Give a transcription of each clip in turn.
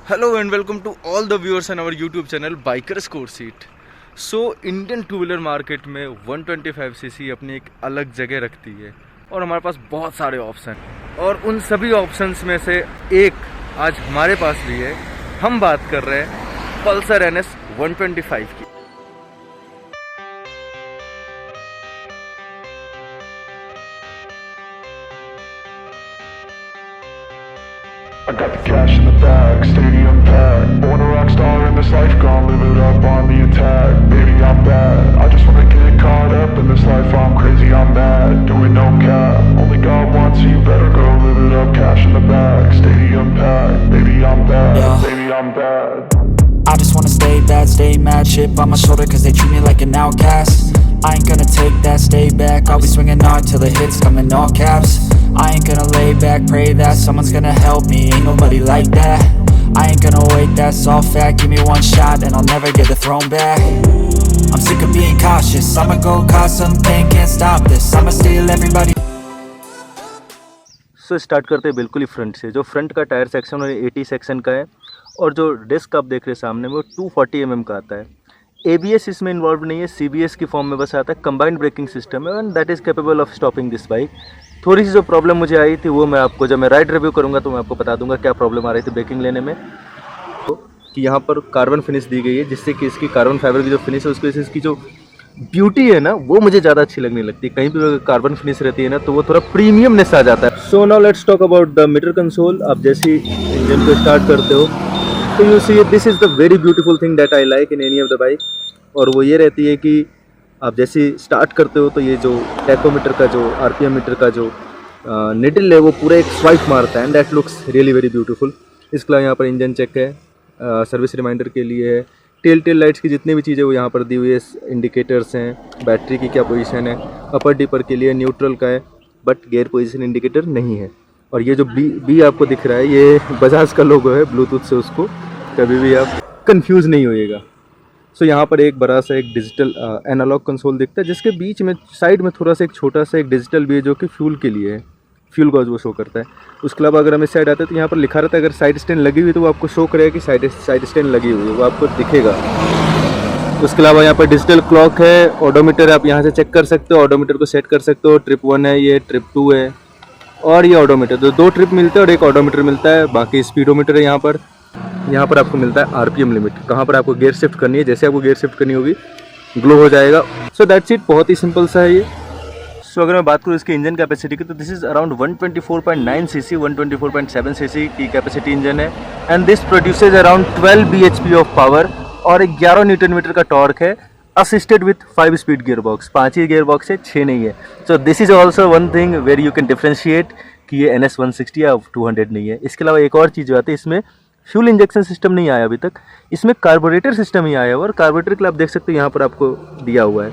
Hello and welcome to all the viewers on our YouTube channel Bikers Core Seat. So Indian two wheeler market में 125cc अपनी एक अलग जगह रखती है और हमारे पास बहुत सारे ऑप्शन और उन सभी ऑप्शंस में से एक आज हमारे पास भी है। हम बात कर रहे हैं पल्सर NS 125 की। I got the cash in the bag, stadium packed. Born a rock star in this life, gon' live it up on the attack. Baby, I'm bad, I just wanna get caught up in this life. I'm crazy, I'm mad, doing no cap. Only God wants you, better go live it up. Cash in the bag, stadium packed. Baby, I'm bad, baby, I'm bad. I just wanna stay bad, stay mad. Chip on my shoulder cause they treat me like an outcast. I ain't gonna take that, stay back. I'll be swinging hard till the hits come in all caps. I ain't gonna lay back, pray that someone's gonna help me. Ain't nobody like that. I ain't gonna wait, that's all fact. Give me one shot and I'll never get the throne back. I'm sick of being cautious. I'ma go cause something, can't stop this. I'ma steal everybody. So start करते हैं बिल्कुल ही front से। जो front का tyre section और 80 section का है और जो डिस्क आप देख रहे हैं सामने वो 240 mm का आता है। ABS इसमें इन्वॉल्व नहीं है, CBS की फॉर्म में बस आता है। कंबाइंड ब्रेकिंग सिस्टम है and that is capable of stopping this bike. थोड़ी सी जो प्रॉब्लम मुझे आई थी वो मैं आपको जब मैं राइड रिव्यू करूँगा तो मैं आपको बता दूंगा क्या प्रॉब्लम आ रही थी ब्रेकिंग लेने में। तो कि यहाँ पर कार्बन फिनिश दी गई है जिससे कि इसकी कार्बन फाइबर की जो फिनिश है उसकी वजह से इसकी जो ब्यूटी है ना वो मुझे ज़्यादा अच्छी लगने लगती है। कहीं भी अगर कार्बन फिनिश रहती है ना तो वो थोड़ा प्रीमियमनेस आ जाता है। So now let's talk about the meter console. आप जैसे इंजन को स्टार्ट करते हो तो you see this is the very beautiful thing that I like in any of the bike. और वो ये रहती है कि आप जैसे स्टार्ट करते हो तो ये जो टैकोमीटर का जो RPM मीटर का जो निडल है वो पूरा एक स्वाइप मारता है and that looks really very beautiful. इसके अलावा यहाँ पर इंजन चेक है, सर्विस रिमाइंडर के लिए है, टेल लाइट्स की जितनी भी चीज़ें वो यहाँ पर दी हुई है, इंडिकेटर्स हैं, बैटरी की क्या पोजीशन है, अपर डिपर के लिए न्यूट्रल का है बट गियर पोजीशन इंडिकेटर नहीं है। और ये जो बी आपको दिख रहा है ये बजाज का लोगो है ब्लूटूथ से, उसको कभी भी आप कंफ्यूज नहीं होइएगा। सो यहाँ पर एक बड़ा सा एक डिजिटल एनालॉग कंसोल दिखता है जिसके बीच में साइड में थोड़ा सा एक छोटा सा एक डिजिटल भी है जो कि फ्यूल के लिए है, फ्यूल गॉज वो शो करता है। उसके अलावा अगर हम इस साइड आते हैं तो यहाँ पर लिखा रहता है अगर साइड स्टैंड लगी हुई तो वो आपको शो करेगा कि साइड स्टैंड लगी हुई है, वो आपको दिखेगा। उसके अलावा यहाँ पर डिजिटल क्लॉक है, ऑडोमीटर आप यहाँ से चेक कर सकते हो, ऑडोमीटर को सेट कर सकते हो। ट्रिप 1 है, ये ट्रिप 2 है और ये ऑडोमीटर तो 2 ट्रिप मिलते हैं और एक ऑडोमीटर मिलता है। बाकी स्पीडोमीटर है यहाँ पर आपको मिलता है RPM लिमिट, कहाँ पर आपको गियर शिफ्ट करनी है, जैसे आपको गियर शिफ्ट करनी होगी ग्लो हो जाएगा। सो दैट्स इट, बहुत ही सिंपल सा है ये। सो अगर मैं बात करूँ इसके इंजन कैपेसिटी की तो this is around 124.9cc 124.7cc की कैपेसिटी इंजन है and this produces around 12 bhp of power और 11 न्यूटन मीटर का टॉर्क है, assisted with 5 speed gear box. 5 ही गियर बॉक्स है, 6 नहीं है। So this is also one thing where you can differentiate कि ये NS 160 या 200 नहीं है। इसके अलावा एक और चीज़ जो आती है, इसमें फ्यूल इंजेक्शन सिस्टम नहीं आया अभी तक, इसमें कार्बोरेटर सिस्टम ही आया हुआ। और कार्बोरेटर के लिए आप देख सकते हो यहाँ पर आपको दिया हुआ है,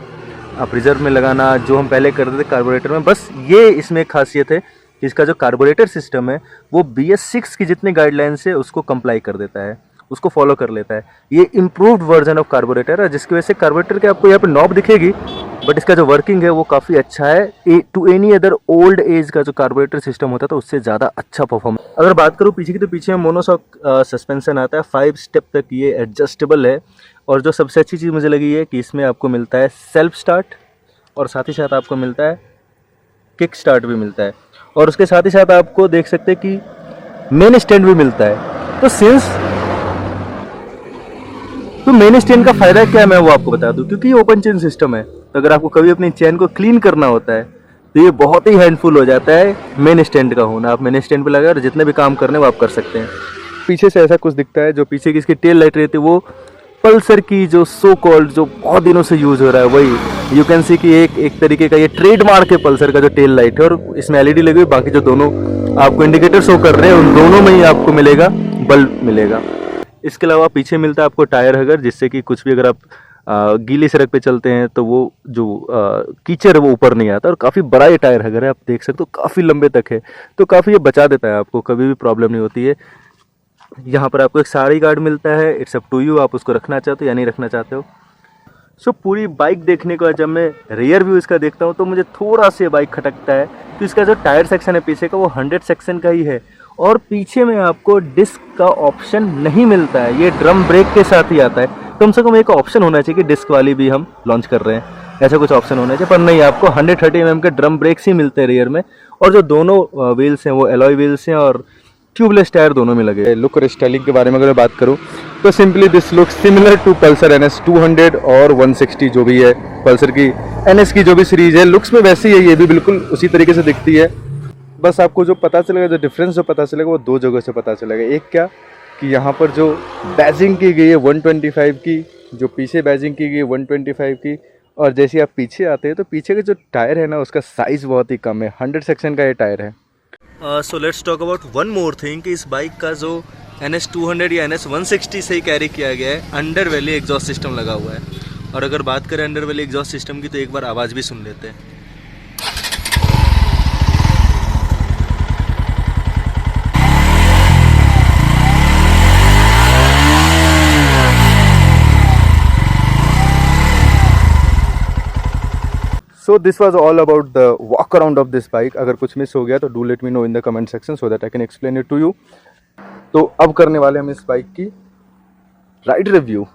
आप रिजर्व में लगाना जो हम पहले करते थे कार्बोरेटर में। बस ये इसमें एक खासियत है कि इसका जो कार्बोरेटर सिस्टम है वो BS6 की जितनी गाइडलाइंस है उसको कंप्लाई कर देता है, उसको फॉलो कर लेता है। ये इम्प्रूव्ड वर्जन ऑफ कार्बोरेटर है जिसकी वजह से कार्बोरेटर के आपको यहाँ पे नॉब दिखेगी बट इसका जो वर्किंग है वो काफ़ी अच्छा है। To any other old age का जो कार्बोरेटर सिस्टम होता था उससे ज़्यादा अच्छा परफॉर्म। अगर बात करूँ पीछे की तो पीछे मोनोशॉक सस्पेंशन आता है, 5 स्टेप तक ये एडजस्टेबल है। और जो सबसे अच्छी चीज़ मुझे लगी है कि इसमें आपको मिलता है सेल्फ स्टार्ट और साथ ही साथ आपको मिलता है किक स्टार्ट भी मिलता है और उसके साथ ही साथ आपको देख सकते हैं कि मेन स्टैंड भी मिलता है। तो मेन स्टैंड का फ़ायदा क्या है मैं वो आपको बता दूं, क्योंकि ये ओपन चेन सिस्टम है तो अगर आपको कभी अपनी चेन को क्लीन करना होता है तो ये बहुत ही हैंडफुल हो जाता है मेन स्टैंड का होना। आप मेन स्टैंड पे लगा और जितने भी काम करने वो आप कर सकते हैं। पीछे से ऐसा कुछ दिखता है, जो पीछे की इसकी टेल लाइट रहती है वो पल्सर की जो सो कॉल्ड जो बहुत दिनों से यूज़ हो रहा है वही यू कैन सी कि एक तरीके का ये ट्रेडमार्क है पल्सर का जो टेल लाइट है। और इसमें LED लगी हुई, बाकी जो दोनों आपको इंडिकेटर शो कर रहे हैं उन दोनों में ही आपको मिलेगा बल्ब मिलेगा। इसके अलावा पीछे मिलता है आपको टायर हगर, जिससे कि कुछ भी अगर आप गीली सड़क पे चलते हैं तो वो जो कीचड़ है वो ऊपर नहीं आता। और काफ़ी बड़ा ये टायर हगर है, आप देख सकते हो काफ़ी लंबे तक है तो काफ़ी ये बचा देता है, आपको कभी भी प्रॉब्लम नहीं होती है। यहाँ पर आपको एक साड़ी गार्ड मिलता है, इट्स अप टू यू, आप उसको रखना चाहते हो या नहीं रखना चाहते हो। सो पूरी बाइक देखने के बाद जब मैं रियर व्यू इसका देखता हूँ तो मुझे थोड़ा सा बाइक खटकता है। तो इसका जो टायर सेक्शन है पीछे का वो 100 सेक्शन का ही है और पीछे में आपको डिस्क का ऑप्शन नहीं मिलता है, ये ड्रम ब्रेक के साथ ही आता है। कम से कम एक ऑप्शन होना चाहिए कि डिस्क वाली भी हम लॉन्च कर रहे हैं, ऐसा कुछ ऑप्शन होना चाहिए, पर नहीं, आपको 130 mm के ड्रम ब्रेक्स ही मिलते हैं रियर में। और जो दोनों व्हील्स हैं वो एलॉय व्हील्स हैं और ट्यूबलेस टायर दोनों में लगे। लुक और स्टाइलिंग के बारे में अगर मैं बात करूं तो simply this look similar to Pulsar NS 200 और 160 जो भी है पल्सर की NS की जो भी सीरीज है, लुक्स में वैसी है, ये भी बिल्कुल उसी तरीके से दिखती है। बस आपको जो पता चलेगा, जो डिफरेंस जो पता चलेगा वो दो जगह से पता चलेगा। एक क्या कि यहाँ पर जो बैजिंग की गई है 125 की, जो पीछे बैजिंग की गई है 125 की, और जैसे आप पीछे आते हैं तो पीछे के जो टायर है ना उसका साइज़ बहुत ही कम है, 100 सेक्शन का ये टायर है। So let's talk about one more thing कि इस बाइक का जो NS 200 या NS 160 से ही कैरी किया गया है, अंडर वैली एग्जॉस्ट सिस्टम लगा हुआ है। और अगर बात करें अंडर वैली एग्जॉस्ट सिस्टम की तो एक बार आवाज़ भी सुन लेते हैं। So this was all about the walk around of this bike. अगर कुछ मिस हो गया तो do let me know in the comment section so that I can explain it to you. तो अब करने वाले हम इस बाइक की राइड रिव्यू।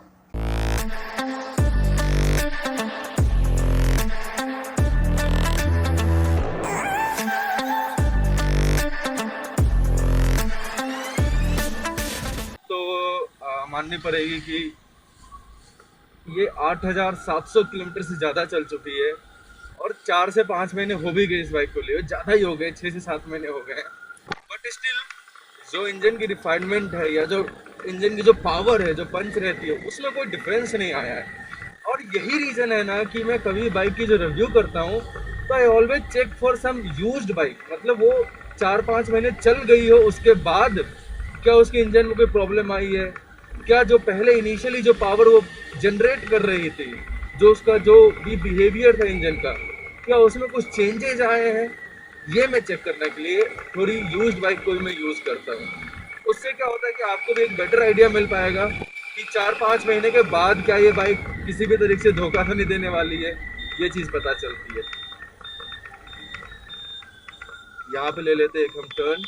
तो माननी पड़ेगी कि ये 8,700 किलोमीटर से ज़्यादा चल चुकी है और 4 से 5 महीने हो भी गए इस बाइक को लिए, ज़्यादा ही हो गए, 6 से 7 महीने हो गए। बट स्टिल जो इंजन की रिफाइनमेंट है या जो इंजन की जो पावर है, जो पंच रहती है, उसमें कोई डिफरेंस नहीं आया है। और यही रीज़न है ना कि मैं कभी बाइक की जो रिव्यू करता हूँ तो I always check for some used bike, मतलब वो 4-5 महीने चल गई हो उसके बाद क्या उसके इंजन में कोई प्रॉब्लम आई है, क्या जो पहले इनिशियली जो पावर वो जनरेट कर रही थी, जो उसका जो भी बिहेवियर था इंजन का, क्या उसमें कुछ चेंजेज आए हैं, ये मैं चेक करने के लिए थोड़ी यूज्ड बाइक को भी मैं यूज़ करता हूँ। उससे क्या होता है कि आपको भी एक बेटर आइडिया मिल पाएगा कि 4-5 महीने के बाद क्या ये बाइक किसी भी तरीके से धोखा तो नहीं देने वाली है, ये चीज़ पता चलती है। यहाँ पे ले लेते एक हम टर्न।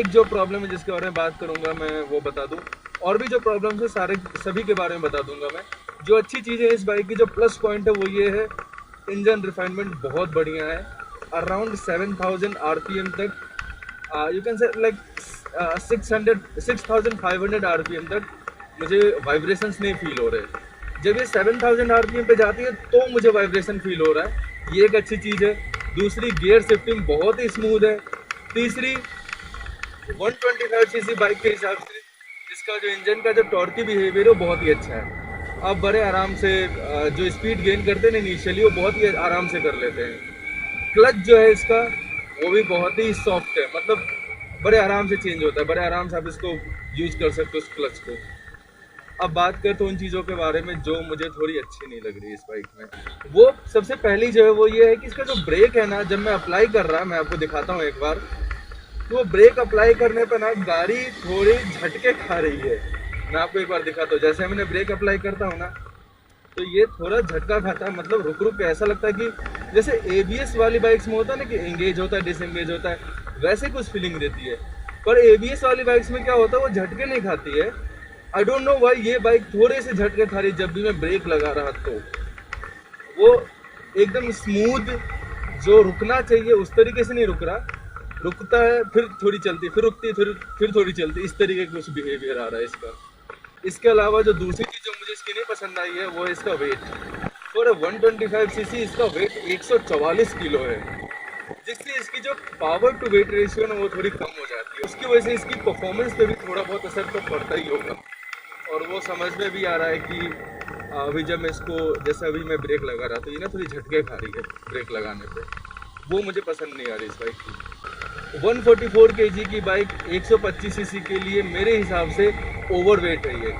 एक जो प्रॉब्लम है जिसके बारे में बात करूँगा मैं वो बता दूँ, और भी जो प्रॉब्लम्स है सभी के बारे में बता दूंगा मैं। जो अच्छी चीज़ है इस बाइक की, जो प्लस पॉइंट है वो ये है, इंजन रिफाइनमेंट बहुत बढ़िया है। अराउंड 7,000 RPM तक, you can say like 6,500 RPM तक मुझे वाइब्रेशंस नहीं फील हो रहे। जब ये 7,000 RPM पे जाती है तो मुझे वाइब्रेशन फील हो रहा है, ये एक अच्छी चीज़ है। दूसरी, गियर शिफ्टिंग बहुत ही स्मूथ है। तीसरी, 125cc बाइक के हिसाब से इसका जो इंजन का जो टॉर्की बिहेवियर है वो बहुत ही अच्छा है। आप बड़े आराम से जो स्पीड गेन करते हैं इनिशियली वो बहुत ही आराम से कर लेते हैं। क्लच जो है इसका वो भी बहुत ही सॉफ्ट है, मतलब बड़े आराम से चेंज होता है, बड़े आराम से आप इसको यूज़ कर सकते हो उस क्लच को। अब बात करें तो उन चीज़ों के बारे में जो मुझे थोड़ी अच्छी नहीं लग रही इस बाइक में, वो सबसे पहली जो है वो ये है कि इसका जो ब्रेक है ना, जब मैं अप्लाई कर रहा, मैं आपको दिखाता हूँ एक बार, तो ब्रेक अप्लाई करने पर ना गाड़ी थोड़ी झटके खा रही है। मैं आपको एक बार दिखाता हूँ, जैसे मैंने ब्रेक अप्लाई करता हूँ ना तो ये थोड़ा झटका खाता है, मतलब रुक रुक के ऐसा लगता है कि जैसे ABS वाली बाइक्स में होता है ना कि एंगेज होता है, डिसएंगेज होता है, वैसे कुछ फीलिंग देती है। पर ABS वाली बाइक्स में क्या होता है, वो झटके नहीं खाती है। आई डोंट नो वाई ये बाइक थोड़े से झटके खा रही, जब भी मैं ब्रेक लगा रहा तो वो एकदम स्मूथ, जो रुकना चाहिए उस तरीके से नहीं रुक रहा, रुकता है फिर थोड़ी चलती, फिर रुकती, फिर थोड़ी चलती, इस तरीके का कुछ बिहेवियर आ रहा है इसका। इसके अलावा जो दूसरी चीज़ जो मुझे इसकी नहीं पसंद आई है वो है इसका वेट। और 125cc इसका वेट 144 किलो है, जिससे इसकी जो पावर टू वेट रेशियो है वो थोड़ी कम हो जाती है। उसकी वजह से इसकी परफॉर्मेंस पे भी थोड़ा बहुत असर तो पड़ता ही होगा। और वो समझ में भी आ रहा है कि अभी जब मैं इसको, जैसे अभी मैं ब्रेक लगा रहा तो ये ना थोड़ी झटके खा रही है ब्रेक लगाने पे, वो मुझे पसंद नहीं आ रही इस बाइक की। 144 kg की बाइक 125cc के लिए मेरे हिसाब से ओवर वेट है। ये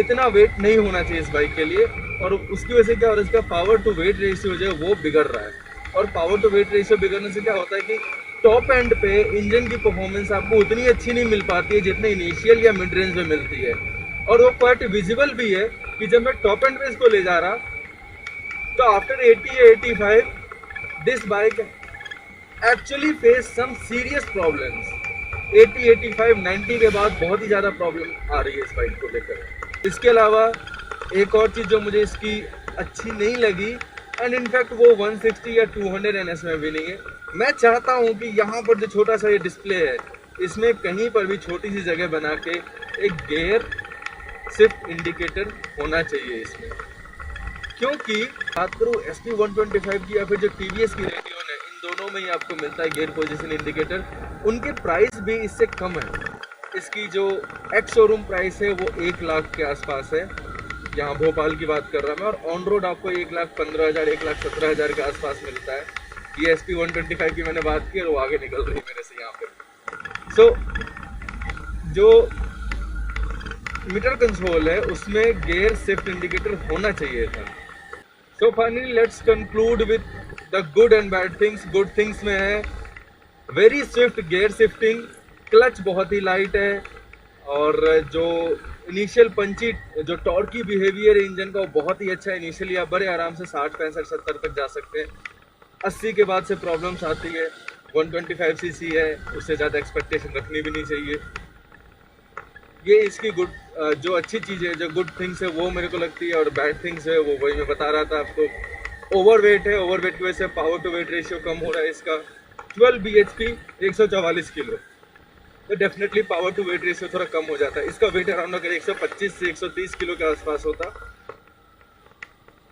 इतना वेट नहीं होना चाहिए इस बाइक के लिए, और उसकी वजह से क्या हो रहा है, इसका पावर टू वेट रेशियो जो है वो बिगड़ रहा है। और पावर टू वेट रेशियो बिगड़ने से क्या होता है कि टॉप एंड पे इंजन की परफॉर्मेंस आपको उतनी अच्छी नहीं मिल पाती है जितनी इनिशियल या मिड रेंज में मिलती है। और वो क्वाइट विजिबल भी है कि जब मैं टॉप एंड पे इसको ले जा रहा तो after 80-85 this bike actually face some serious problems, 80, 85, 90 के बाद बहुत ही ज़्यादा प्रॉब्लम आ रही है इस बाइक को लेकर। इसके अलावा एक और चीज़ जो मुझे इसकी अच्छी नहीं लगी, एंड इनफैक्ट वो 160 या 200 NS में भी नहीं है, मैं चाहता हूँ कि यहाँ पर जो छोटा सा ये डिस्प्ले है, इसमें कहीं पर भी छोटी सी जगह बना के एक गियर शिफ्ट इंडिकेटर होना चाहिए इसमें। क्योंकि बात करूँ SP 125 की या फिर जो TVS की रेडियन है, इन दोनों में ही आपको मिलता है गियर पोजीशन इंडिकेटर। उनके प्राइस भी इससे कम है। इसकी जो एक्स शोरूम प्राइस है वो 1 लाख के आसपास है, यहाँ भोपाल की बात कर रहा मैं, और ऑन रोड आपको 1,15,000 1,17,000 के आसपास मिलता है। ये SP 125 की मैंने बात की और वो आगे निकल रही है मेरे से यहाँ पे। सो जो मीटर कंसोल है उसमें गियर शिफ्ट इंडिकेटर होना चाहिए था। So finally let's conclude with the good and bad things. Good things में है very Swift gear shifting, clutch बहुत ही लाइट है, और जो इनिशियल पंची जो टॉर्की बिहेवियर है इंजन का वो बहुत ही अच्छा है। इनिशियली आप बड़े आराम से 60, 65, 70 तक जा सकते हैं। 80 के बाद से प्रॉब्लम्स आती है। 125 cc है, उससे ज़्यादा एक्सपेक्टेशन रखनी भी नहीं चाहिए। ये इसकी जो अच्छी चीज़ है, जो गुड थिंग्स है वो मेरे को लगती है, और बैड थिंग्स है वो वही मैं बता रहा था आपको। ओवरवेट है, ओवरवेट की वजह से पावर टू वेट रेशियो कम हो रहा है इसका। 12 bhp 144 किलो, तो definitely power to weight ratio थोड़ा कम हो जाता है। इसका वेट अराउंड अगर 125 से 130 किलो के आसपास होता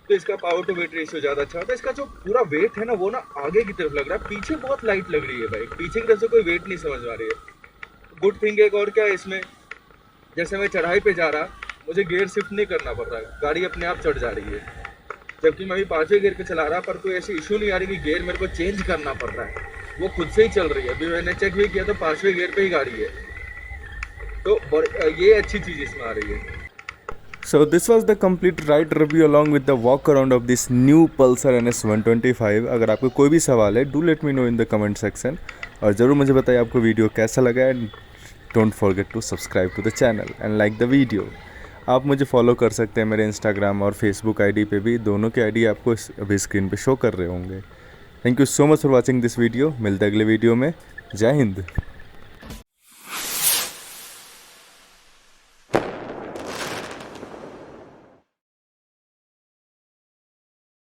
तो इसका पावर टू वेट रेशियो ज़्यादा अच्छा होता है। इसका जो पूरा वेट है ना वो ना आगे की तरफ लग रहा है, पीछे बहुत लाइट लग रही है बाइक, पीछे की तरफ से कोई वेट नहीं समझ आ रही है। गुड थिंग एक और क्या है इसमें, जैसे मैं चढ़ाई पे जा रहा, मुझे गियर शिफ्ट नहीं करना पड़ रहा है, गाड़ी अपने आप चढ़ जा रही है। जबकि मैं अभी 5वें गियर पे चला रहा, पर कोई ऐसी इशू नहीं आ रही कि गियर मेरे को चेंज करना पड़ रहा है, वो खुद से ही चल रही है। अभी मैंने चेक भी किया तो 5वें गियर पे ही गाड़ी है, तो ये अच्छी चीज़ इसमें आ रही है। So this was the complete ride review along with the walk around of this new Pulsar NS 125। अगर आपको कोई भी सवाल है do let me know in the comment section, और ज़रूर मुझे बताइए आपको वीडियो कैसा लगा, and don't forget to subscribe to the channel and like the video. आप मुझे फॉलो कर सकते हैं मेरे इंस्टाग्राम और फेसबुक आईडी पे भी, दोनों के आईडी आपको अभी स्क्रीन पे शो कर रहे होंगे। Thank you so much for watching this video. मिलते हैं अगले वीडियो में। जय हिंद।